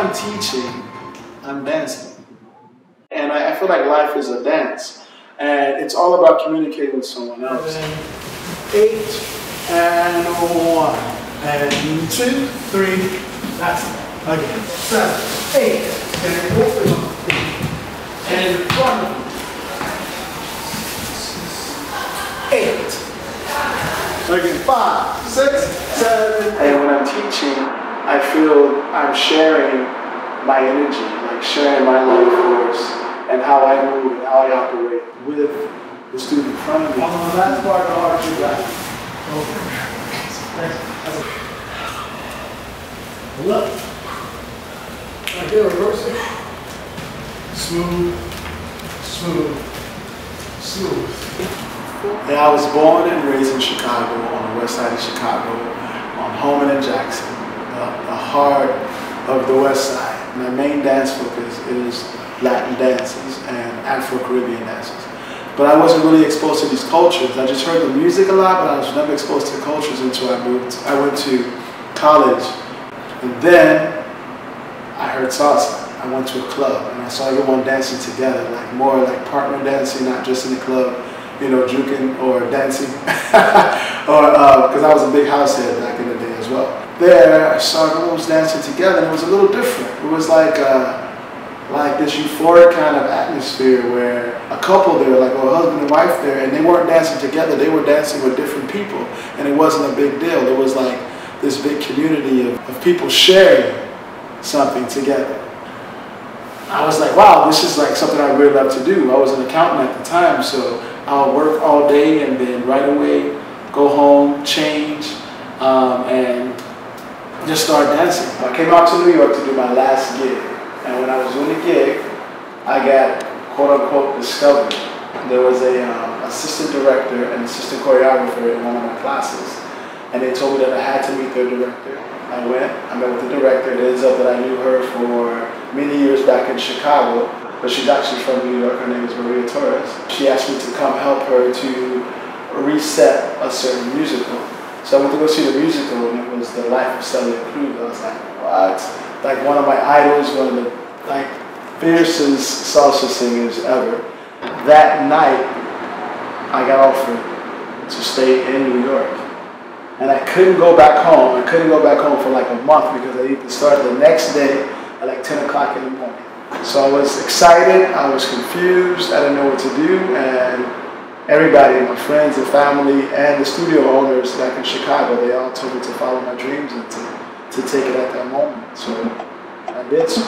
I'm teaching, I'm dancing. And I feel like life is a dance. And it's all about communicating with someone else. 8 and 1 and 2, 3. That's it. Again. 7, 8 and open up. And in front of you. 8. Again. 5, 6, 7. And when I'm teaching, I feel I'm sharing my energy, like sharing my life force and how I move and how I operate with the student in front of me. On the last part of the arch, you got it. Look. Right there, reverse it. Smooth, smooth, smooth. Yeah, I was born and raised in Chicago, on the west side of Chicago, on Holman and Jackson, the heart of the west side. My main dance focus is Latin dances and Afro-Caribbean dances. But I wasn't really exposed to these cultures. I just heard the music a lot, but I was never exposed to the cultures until I went to college. And then I heard salsa. I went to a club and I saw everyone dancing together, like more like partner dancing, not just in the club, you know, juking or dancing. Or because I was a big house head back in the day as well. There, I saw everyone was dancing together, and it was a little different. It was like this euphoric kind of atmosphere where a couple there, like a husband and wife there, and they weren't dancing together, they were dancing with different people, and it wasn't a big deal. It was like this big community of people sharing something together. I was like, wow, this is like something I really love to do. I was an accountant at the time, so I'll work all day and then right away go home, change, and just start dancing. I came out to New York to do my last gig. And when I was doing the gig, I got quote-unquote discovered. There was a assistant director and assistant choreographer in one of my classes, and they told me that I had to meet their director. I went, I met with the director. It ends up that I knew her for many years back in Chicago, but she's actually from New York. Her name is Maria Torres. She asked me to come help her to reset a certain musical. So I went to go see the musical, and it was The Life of Celia Cruz. I was like, what? Like one of my idols, one of the like fiercest salsa singers ever. That night, I got offered to stay in New York. And I couldn't go back home. I couldn't go back home for like a month because I needed to start the next day at like 10 o'clock in the morning. So I was excited, I was confused, I didn't know what to do, and everybody, my friends and family and the studio owners back in Chicago, they all told me to follow my dreams and to take it at that moment. So I did so.